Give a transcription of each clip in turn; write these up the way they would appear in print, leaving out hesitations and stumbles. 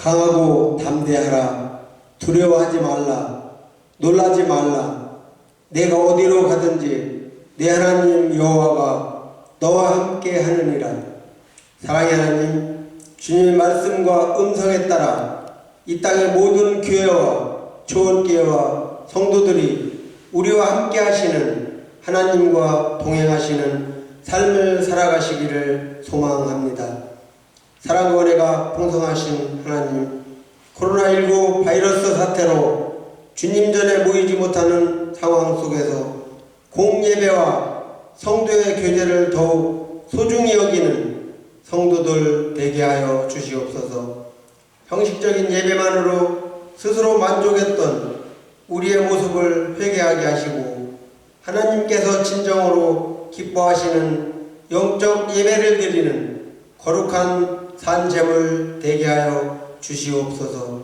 강하고 담대하라. 두려워하지 말라. 놀라지 말라. 내가 어디로 가든지 내 하나님 여호와가 너와 함께 하느니라. 사랑의 하나님, 주님의 말씀과 음성에 따라 이 땅의 모든 교회와 초원교회와 성도들이 우리와 함께 하시는 하나님과 동행하시는 삶을 살아가시기를 소망합니다. 사랑과 은혜가 풍성하신 하나님, 코로나19 바이러스 사태로 주님 전에 모이지 못하는 상황 속에서 공예배와 성도의 교제를 더욱 소중히 여기는 성도들 되게 하여 주시옵소서. 형식적인 예배만으로 스스로 만족했던 우리의 모습을 회개하게 하시고 하나님께서 진정으로 기뻐하시는 영적 예배를 드리는 거룩한 산제물 되게 하여 주시옵소서.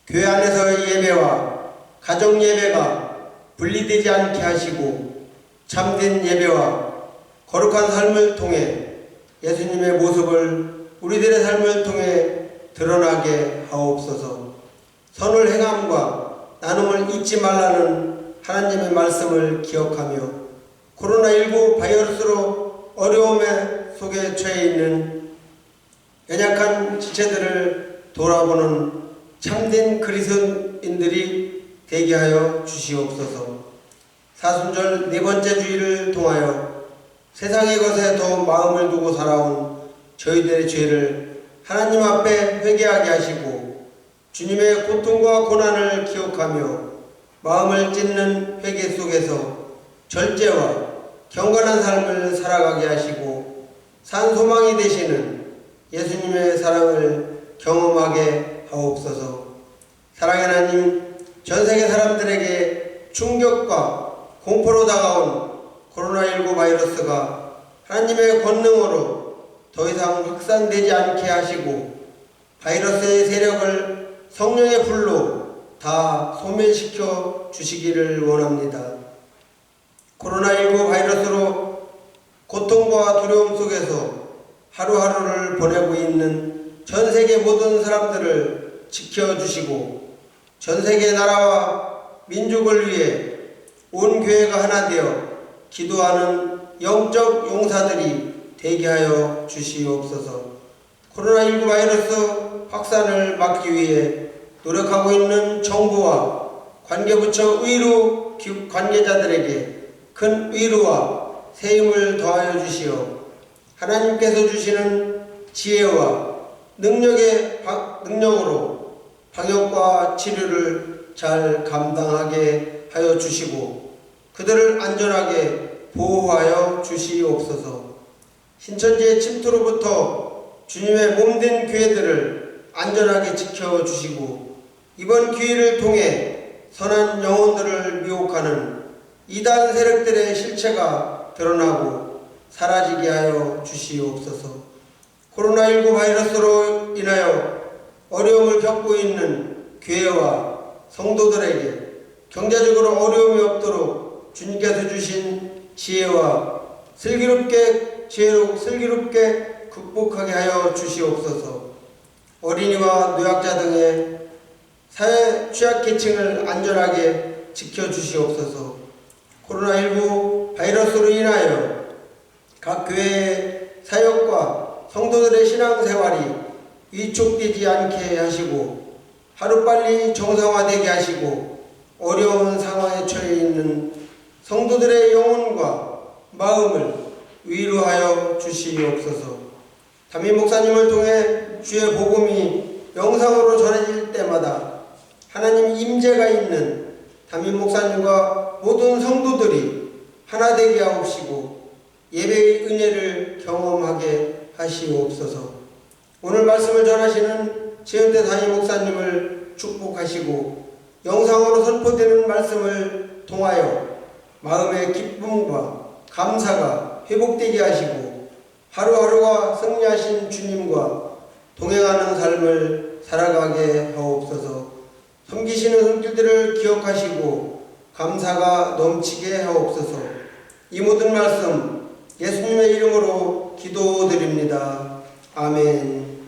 교회 안에서의 예배와 가정 예배가 분리되지 않게 하시고 참된 예배와 거룩한 삶을 통해 예수님의 모습을 우리들의 삶을 통해 드러나게 하옵소서. 선을 행함과 나눔을 잊지 말라는 하나님의 말씀을 기억하며 코로나19 바이러스로 어려움 속에 처해 있는 연약한 지체들을 돌아보는 참된 그리스도인들이 되게 하여 주시옵소서. 사순절 네 번째 주일을 통하여 세상의 것에 더 마음을 두고 살아온 저희들의 죄를 하나님 앞에 회개하게 하시고 주님의 고통과 고난을 기억하며 마음을 찢는 회개 속에서 절제와 경건한 삶을 살아가게 하시고 산 소망이 되시는 예수님의 사랑을 경험하게 하옵소서. 사랑의 하나님, 전세계 사람들에게 충격과 공포로 다가온 코로나19 바이러스가 하나님의 권능으로 더 이상 확산되지 않게 하시고 바이러스의 세력을 성령의 불로 다 소멸시켜 주시기를 원합니다. 코로나19 바이러스로 고통과 두려움 속에서 하루하루를 보내고 있는 전 세계 모든 사람들을 지켜주시고 전 세계 나라와 민족을 위해 온 교회가 하나 되어 기도하는 영적 용사들이 되게 하여 주시옵소서. 코로나19 바이러스 확산을 막기 위해 노력하고 있는 정부와 관계부처 의료 관계자들에게 큰 위로와 세임을 더하여 주시어 하나님께서 주시는 지혜와 능력으로 방역과 치료를 잘 감당하게 하여 주시고 그들을 안전하게 보호하여 주시옵소서. 신천지의 침투로부터 주님의 몸된 교회들을 안전하게 지켜주시고 이번 기회를 통해 선한 영혼들을 미혹하는 이단 세력들의 실체가 드러나고 사라지게 하여 주시옵소서. 코로나19 바이러스로 인하여 어려움을 겪고 있는 교회와 성도들에게 경제적으로 어려움이 없도록 주님께서 주신 지혜와 슬기롭게 극복하게 하여 주시옵소서. 어린이와 노약자 등의 사회 취약계층을 안전하게 지켜주시옵소서. 코로나19 바이러스로 인하여 각 교회의 사역과 성도들의 신앙생활이 위축되지 않게 하시고 하루빨리 정상화되게 하시고 어려운 상황에 처해 있는 성도들의 영혼과 마음을 위로하여 주시옵소서. 담임 목사님을 통해 주의 복음이 영상으로 전해질 때마다 하나님 임재가 있는 담임 목사님과 모든 성도들이 하나 되게 하옵시고 예배의 은혜를 경험하게 하시옵소서. 오늘 말씀을 전하시는 최은태 담임 목사님을 축복하시고 영상으로 선포되는 말씀을 통하여 마음의 기쁨과 감사가 회복되게 하시고 하루하루가 승리하신 주님과 동행하는 삶을 살아가게 하옵소서. 섬기시는 손길들을 기억하시고 감사가 넘치게 하옵소서. 이 모든 말씀 예수님의 이름으로 기도드립니다. 아멘.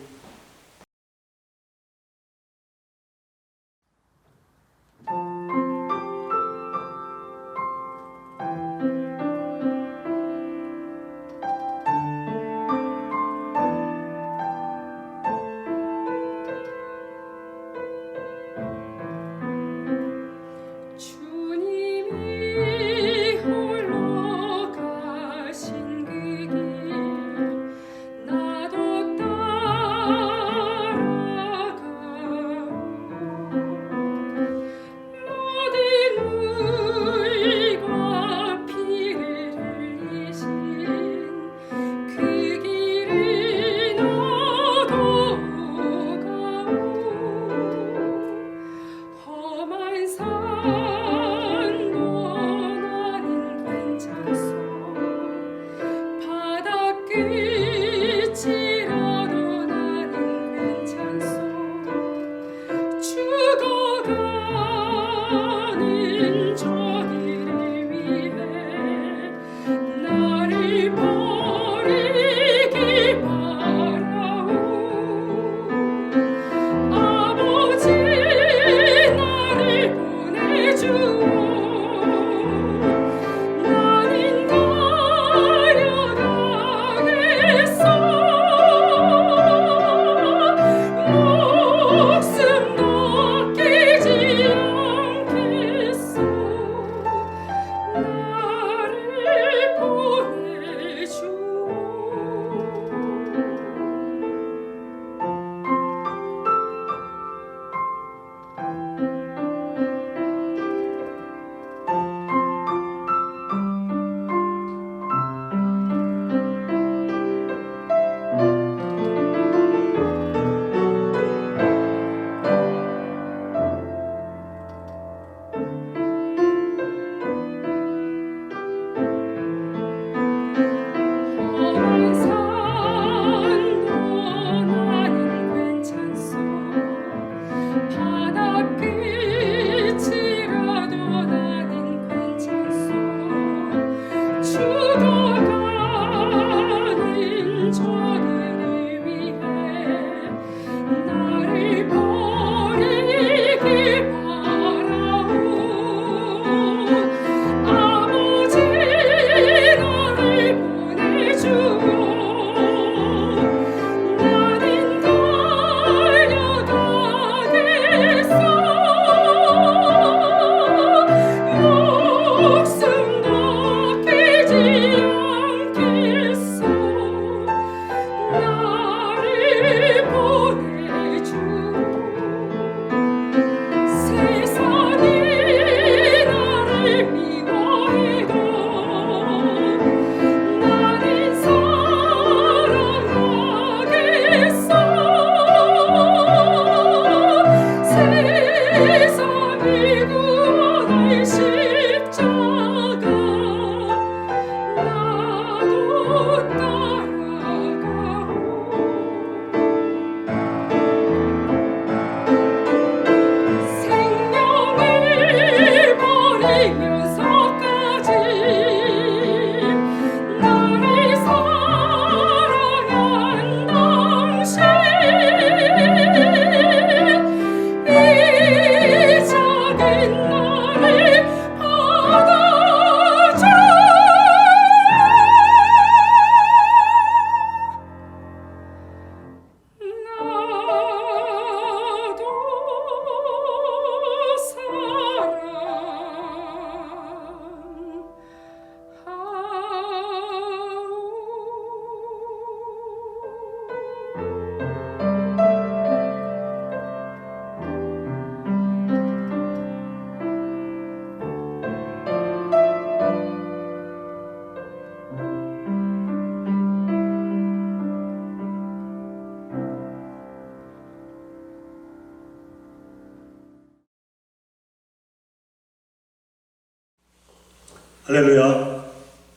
할렐루야.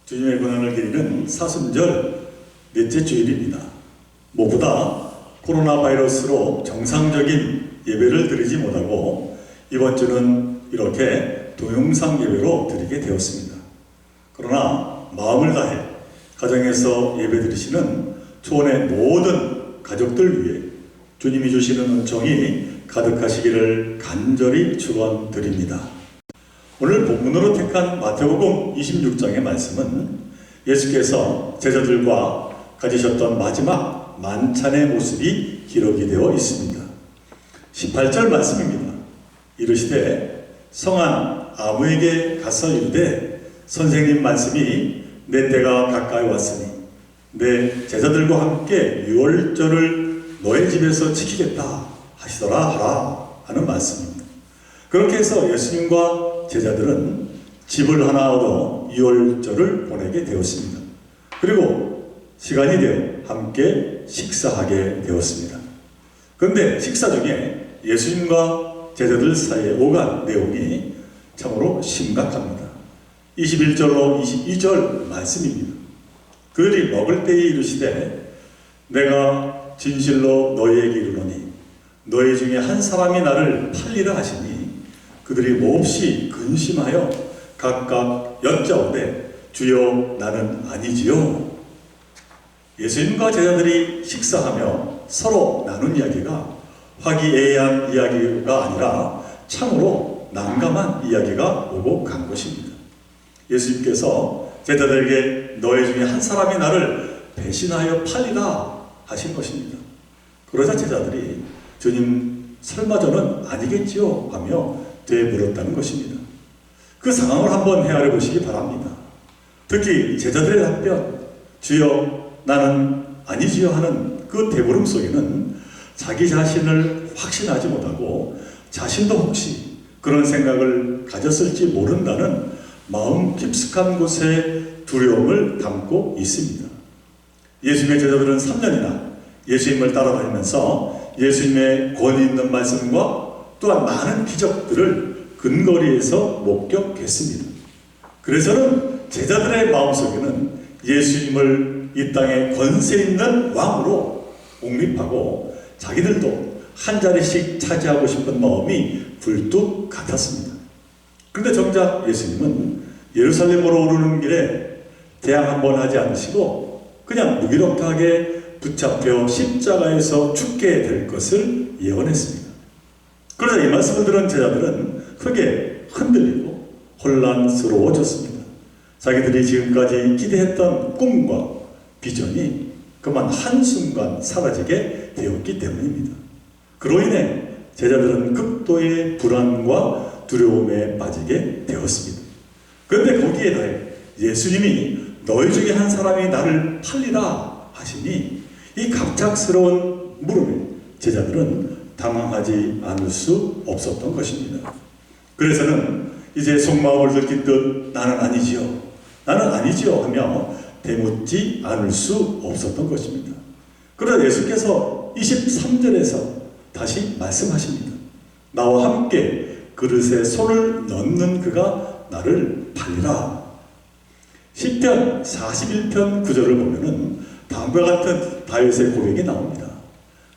주님의 고난을 기리는 사순절 넷째 주일입니다. 무엇보다 코로나 바이러스로 정상적인 예배를 드리지 못하고 이번 주는 이렇게 동영상 예배로 드리게 되었습니다. 그러나 마음을 다해 가정에서 예배 드리시는 초원의 모든 가족들 위해 주님이 주시는 은총이 가득하시기를 간절히 축원드립니다. 오늘 본문으로 택한 마태복음 26장의 말씀은 예수께서 제자들과 가지셨던 마지막 만찬의 모습이 기록이 되어 있습니다. 18절 말씀입니다. 이르시되 성한 아무에게 가서 이르되 선생님 말씀이 내 때가 가까이 왔으니 내 제자들과 함께 유월절을 너의 집에서 지키겠다 하시더라 하라 하는 말씀입니다. 그렇게 해서 예수님과 제자들은 집을 하나 얻어 유월절을 보내게 되었습니다. 그리고 시간이 되어 함께 식사하게 되었습니다. 그런데 식사 중에 예수님과 제자들 사이에 오간 내용이 참으로 심각합니다. 21절로 22절 말씀입니다. 그들이 먹을 때에 이르시되 내가 진실로 너희에게 이르노니 너희 중에 한 사람이 나를 팔리라 하시니 그들이 몹시 근심하여 각각 여짜오되 주여 나는 아니지요. 예수님과 제자들이 식사하며 서로 나눈 이야기가 화기애애한 이야기가 아니라 참으로 난감한 이야기가 오고 간 것입니다. 예수님께서 제자들에게 너희 중에 한 사람이 나를 배신하여 팔리라 하신 것입니다. 그러자 제자들이 주님 설마 저는 아니겠지요 하며 되물었다는 것입니다. 그 상황을 한번 헤아려 보시기 바랍니다. 특히 제자들의 답변 주여 나는 아니지요 하는 그 대물음 속에는 자기 자신을 확신하지 못하고 자신도 혹시 그런 생각을 가졌을지 모른다는 마음 깊숙한 곳에 두려움을 담고 있습니다. 예수님의 제자들은 3년이나 예수님을 따라다니면서 예수님의 권위 있는 말씀과 또한 많은 기적들을 근거리에서 목격했습니다. 그래서는 제자들의 마음속에는 예수님을 이 땅의 권세 있는 왕으로 옹립하고 자기들도 한 자리씩 차지하고 싶은 마음이 불뚝 같았습니다. 그런데 정작 예수님은 예루살렘으로 오르는 길에 대항 한번 하지 않으시고 그냥 무기력하게 붙잡혀 십자가에서 죽게 될 것을 예언했습니다. 그러자 이 말씀을 들은 제자들은 크게 흔들리고 혼란스러워졌습니다. 자기들이 지금까지 기대했던 꿈과 비전이 그만 한순간 사라지게 되었기 때문입니다. 그로 인해 제자들은 극도의 불안과 두려움에 빠지게 되었습니다. 그런데 거기에 더해 예수님이 너희 중에 한 사람이 나를 팔리라 하시니 이 갑작스러운 물음에 제자들은 당황하지 않을 수 없었던 것입니다. 그래서는 이제 속마음을 들킨 듯 나는 아니지요, 나는 아니지요 하며 대묻지 않을 수 없었던 것입니다. 그러나 예수께서 23절에서 다시 말씀하십니다. 나와 함께 그릇에 손을 넣는 그가 나를 팔리라. 시편 41편 9절을 보면은 다음과 같은 다윗의 고백이 나옵니다.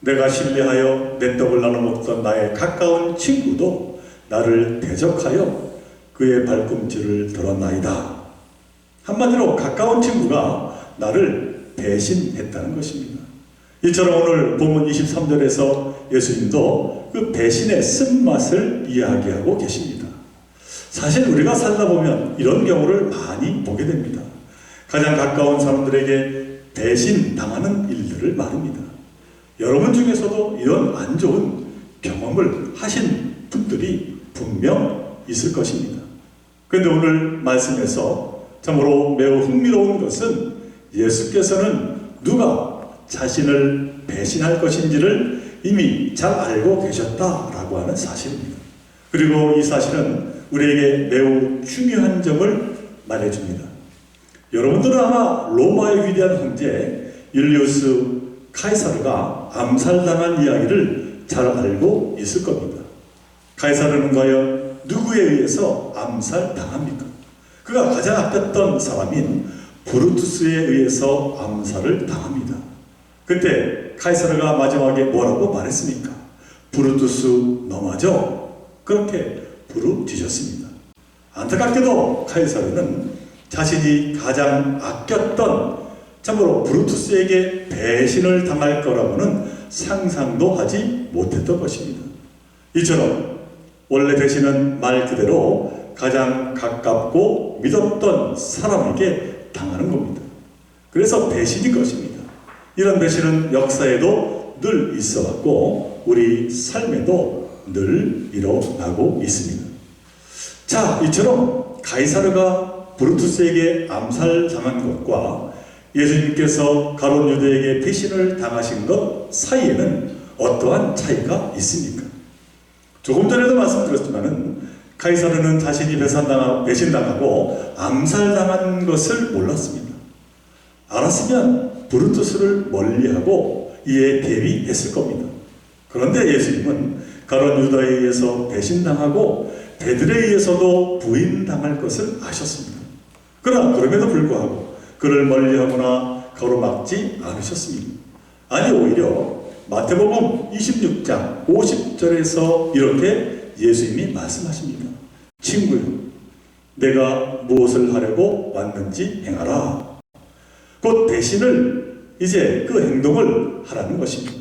내가 신뢰하여 내 떡을 나눠 먹던 나의 가까운 친구도 나를 대적하여 그의 발꿈치를 들었나이다. 한마디로 가까운 친구가 나를 배신했다는 것입니다. 이처럼 오늘 본문 23절에서 예수님도 그 배신의 쓴맛을 이야기하고 계십니다. 사실 우리가 살다 보면 이런 경우를 많이 보게 됩니다. 가장 가까운 사람들에게 배신당하는 일들을 말입니다. 여러분 중에서도 이런 안 좋은 경험을 하신 분들이 분명 있을 것입니다. 그런데 오늘 말씀에서 참으로 매우 흥미로운 것은 예수께서는 누가 자신을 배신할 것인지를 이미 잘 알고 계셨다라고 하는 사실입니다. 그리고 이 사실은 우리에게 매우 중요한 점을 말해줍니다. 여러분들은 아마 로마의 위대한 황제 율리우스 카이사르가 암살당한 이야기를 잘 알고 있을 겁니다. 카이사르는 과연 누구에 의해서 암살당합니까? 그 그가 가장 아꼈던 사람인 브루투스에 의해서 암살을 당합니다. 그때 카이사르가 마지막에 뭐라고 말했습니까? 브루투스 너마저 그렇게 부르짖었습니다. 안타깝게도 카이사르는 자신이 가장 아꼈던 참으로 브루투스에게 배신을 당할 거라고는 상상도 하지 못했던 것입니다. 이처럼 원래 배신은 말 그대로 가장 가깝고 믿었던 사람에게 당하는 겁니다. 그래서 배신인 것입니다. 이런 배신은 역사에도 늘 있어 왔고 우리 삶에도 늘 일어나고 있습니다. 자, 이처럼 가이사르가 브루투스에게 암살당한 것과 예수님께서 가룟 유다에게 배신을 당하신 것 사이에는 어떠한 차이가 있습니까? 조금 전에도 말씀드렸지만은 카이사르는 자신이 배신당하고 암살당한 것을 몰랐습니다. 알았으면 브루투스를 멀리하고 이에 대비했을 겁니다. 그런데 예수님은 가룟 유다에 의해서 배신당하고 베들에 의해서도 부인당할 것을 아셨습니다. 그러나 그럼에도 불구하고 그를 멀리하거나 가로막지 않으셨습니다. 아니 오히려 마태복음 26장 50절에서 이렇게 예수님이 말씀하십니다. 친구요, 내가 무엇을 하려고 왔는지 행하라. 곧 배신을 이제 그 행동을 하라는 것입니다.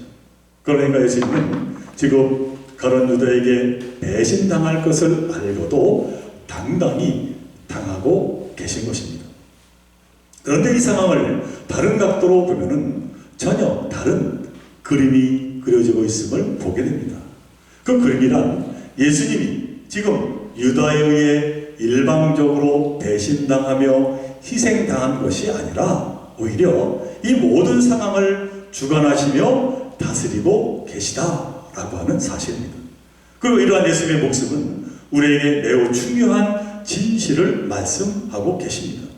그러니까 예수님은 지금 가룟 유다에게 배신당할 것을 알고도 당당히 당하고 계신 것입니다. 그런데 이 상황을 다른 각도로 보면은 전혀 다른 그림이 그려지고 있음을 보게 됩니다. 그 그림이란 예수님이 지금 유다에 의해 일방적으로 배신당하며 희생당한 것이 아니라 오히려 이 모든 상황을 주관하시며 다스리고 계시다라고 하는 사실입니다. 그리고 이러한 예수님의 목숨은 우리에게 매우 중요한 진실을 말씀하고 계십니다.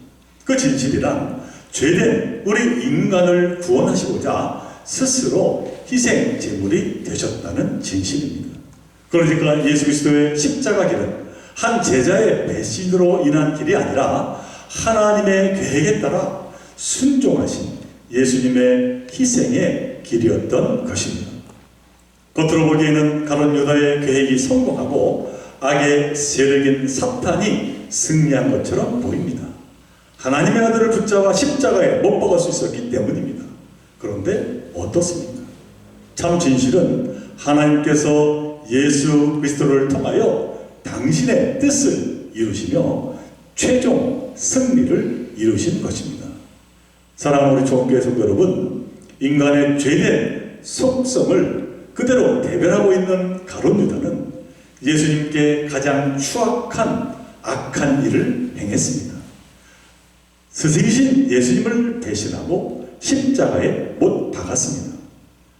그 진실이란 죄된 우리 인간을 구원하시고자 스스로 희생 제물이 되셨다는 진실입니다. 그러니까 예수 그리스도의 십자가 길은 한 제자의 배신으로 인한 길이 아니라 하나님의 계획에 따라 순종하신 예수님의 희생의 길이었던 것입니다. 겉으로 보기에는 가룟 유다의 계획이 성공하고 악의 세력인 사탄이 승리한 것처럼 보입니다. 하나님의 아들을 붙잡아 십자가에 못 박을 수 있었기 때문입니다. 그런데 어떻습니까? 참 진실은 하나님께서 예수 그리스도를 통하여 당신의 뜻을 이루시며 최종 승리를 이루신 것입니다. 사랑하는 우리 종교회 성도 여러분, 인간의 죄된 속성을 그대로 대변하고 있는 가룟 유다는 예수님께 가장 추악한 악한 일을 행했습니다. 스승이신 예수님을 배신하고 십자가에 못 박았습니다.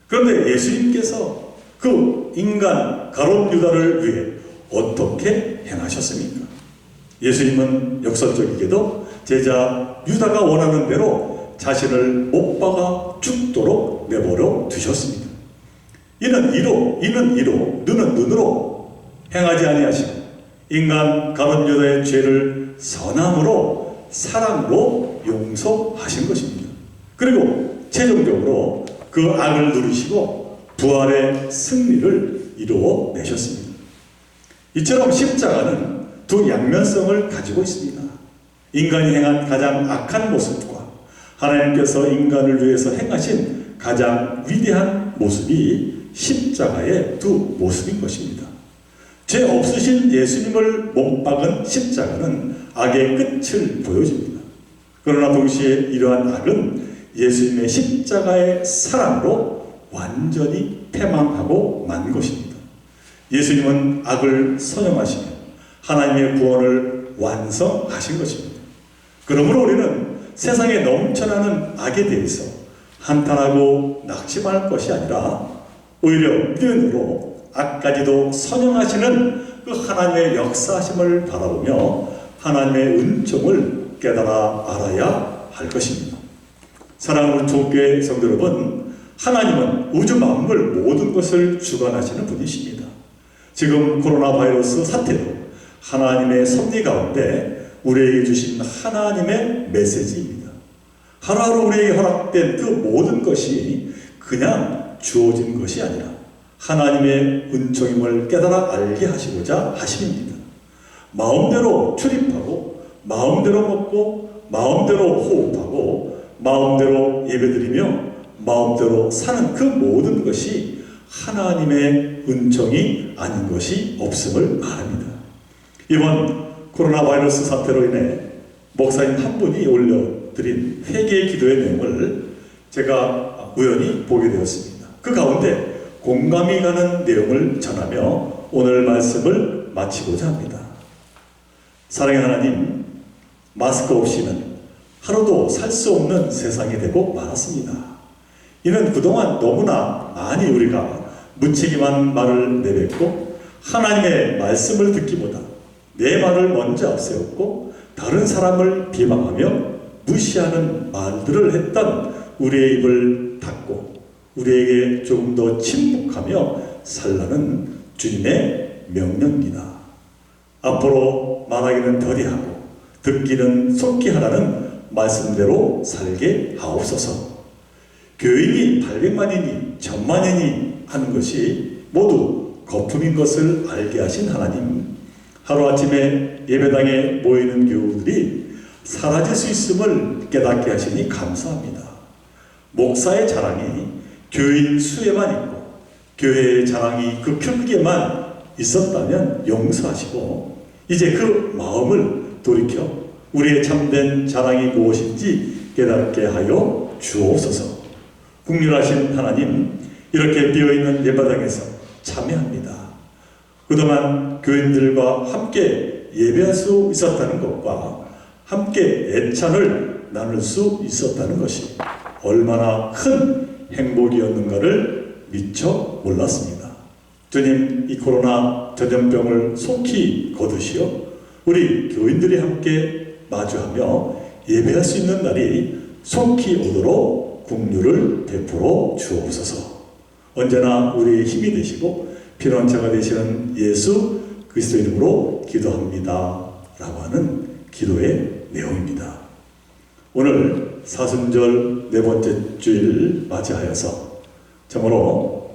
그런데 예수님께서 그 인간 가룟 유다를 위해 어떻게 행하셨습니까? 예수님은 역설적이게도 제자 유다가 원하는 대로 자신을 못 박아 죽도록 내버려 두셨습니다. 이는 이로, 눈은 눈으로 행하지 아니하시고 인간 가룟 유다의 죄를 선함으로 사랑으로 용서하신 것입니다. 그리고 최종적으로 그 악을 누리시고 부활의 승리를 이루어 내셨습니다. 이처럼 십자가는 두 양면성을 가지고 있습니다. 인간이 행한 가장 악한 모습과 하나님께서 인간을 위해서 행하신 가장 위대한 모습이 십자가의 두 모습인 것입니다. 죄 없으신 예수님을 못 박은 십자가는 악의 끝을 보여줍니다. 그러나 동시에 이러한 악은 예수님의 십자가의 사랑으로 완전히 패망하고 만 것입니다. 예수님은 악을 선용하시며 하나님의 구원을 완성하신 것입니다. 그러므로 우리는 세상에 넘쳐나는 악에 대해서 한탄하고 낙심할 것이 아니라 오히려 믿음으로 악까지도 선용하시는 그 하나님의 역사하심을 바라보며 하나님의 은총을 깨달아 알아야 할 것입니다. 사랑하는 종교회 성도 여러분, 하나님은 우주 만물 모든 것을 주관하시는 분이십니다. 지금 코로나 바이러스 사태도 하나님의 섭리 가운데 우리에게 주신 하나님의 메시지입니다. 하루하루 우리에게 허락된 그 모든 것이 그냥 주어진 것이 아니라 하나님의 은총임을 깨달아 알게 하시고자 하심입니다. 마음대로 출입하고 마음대로 먹고 마음대로 호흡하고 마음대로 예배드리며 마음대로 사는 그 모든 것이 하나님의 은총이 아닌 것이 없음을 말합니다. 이번 코로나 바이러스 사태로 인해 목사님 한 분이 올려드린 회개 기도의 내용을 제가 우연히 보게 되었습니다. 그 가운데 공감이 가는 내용을 전하며 오늘 말씀을 마치고자 합니다. 사랑의 하나님, 마스크 없이는 하루도 살 수 없는 세상이 되고 말았습니다. 이는 그동안 너무나 많이 우리가 무책임한 말을 내뱉고 하나님의 말씀을 듣기보다 내 말을 먼저 앞세웠고 다른 사람을 비방하며 무시하는 말들을 했던 우리의 입을 닫고 우리에게 조금 더 침묵하며 살라는 주님의 명령입니다. 앞으로 말하기는 더디하고 듣기는 속히 하라는 말씀대로 살게 하옵소서. 교인이 800만이니 1000만이니 하는 것이 모두 거품인 것을 알게 하신 하나님, 하루아침에 예배당에 모이는 교우들이 사라질 수 있음을 깨닫게 하시니 감사합니다. 목사의 자랑이 교인 수에만 있고 교회의 자랑이 극혐하게만 있었다면 용서하시고 이제 그 마음을 돌이켜 우리의 참된 자랑이 무엇인지 깨닫게 하여 주옵소서. 국률하신 하나님, 이렇게 비어있는 예배당에서 참여합니다. 그동안 교인들과 함께 예배할 수 있었다는 것과 함께 애찬을 나눌 수 있었다는 것이 얼마나 큰 행복이었는가를 미처 몰랐습니다. 주님, 이 코로나 전염병을 속히 거두시어 우리 교인들이 함께 마주하며 예배할 수 있는 날이 속히 오도록 긍휼을 베풀어 주옵소서. 언제나 우리의 힘이 되시고 피난처가 되시는 예수 그리스도 이름으로 기도합니다 라고 하는 기도의 내용입니다. 오늘 사순절 네 번째 주일 맞이하여서 참으로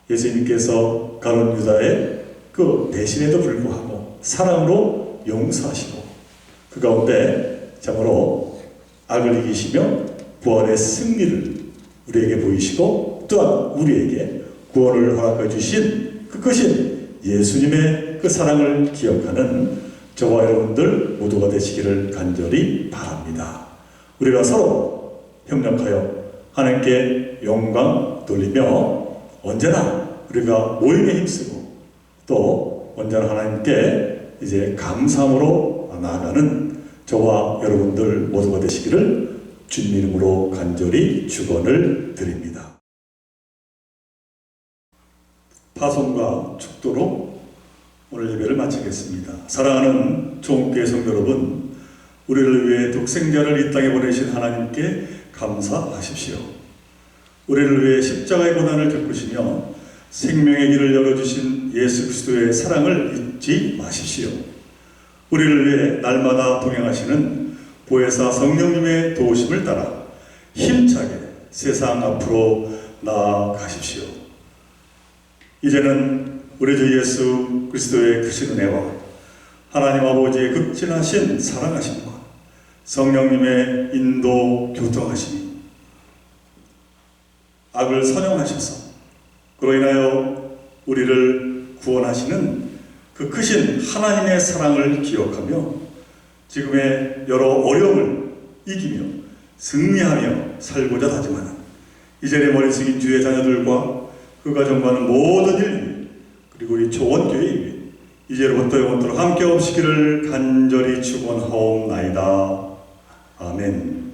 예수님께서 가룟 유다의 그 대신에도 불구하고 사랑으로 용서하시고 그 가운데 참으로 악을 이기시며 부활의 승리를 우리에게 보이시고 또한 우리에게 구원을 허락해 주신 그 크신 예수님의 그 사랑을 기억하는 저와 여러분들 모두가 되시기를 간절히 바랍니다. 우리가 서로 협력하여 하나님께 영광 돌리며 언제나 우리가 모임에 힘쓰고 또 언제나 하나님께 이제 감사함으로 나아가는 저와 여러분들 모두가 되시기를 주님 이름으로 간절히 축원을 드립니다. 파송과 축도로 오늘 예배를 마치겠습니다. 사랑하는 좋은교회 성도 여러분, 우리를 위해 독생자를 이 땅에 보내신 하나님께 감사하십시오. 우리를 위해 십자가의 고난을 겪으시며 생명의 길을 열어주신 예수 그리스도의 사랑을 잊지 마십시오. 우리를 위해 날마다 동행하시는 보혜사 성령님의 도우심을 따라 힘차게 세상 앞으로 나아가십시오. 이제는 우리 주 예수 그리스도의 크신 은혜와 하나님 아버지의 극진하신 사랑하심과 성령님의 인도 교통하심이 악을 선영하셔서 그로 인하여 우리를 구원하시는 그 크신 하나님의 사랑을 기억하며 지금의 여러 어려움을 이기며 승리하며 살고자 다짐하는 이 자리에 머리 숙인 주의 자녀들과 그 가정과는 모든 일 그리고 우리 조원교회 위에 이제로부터 영원토록 함께 없으시기를 간절히 축원하옵나이다. 아멘.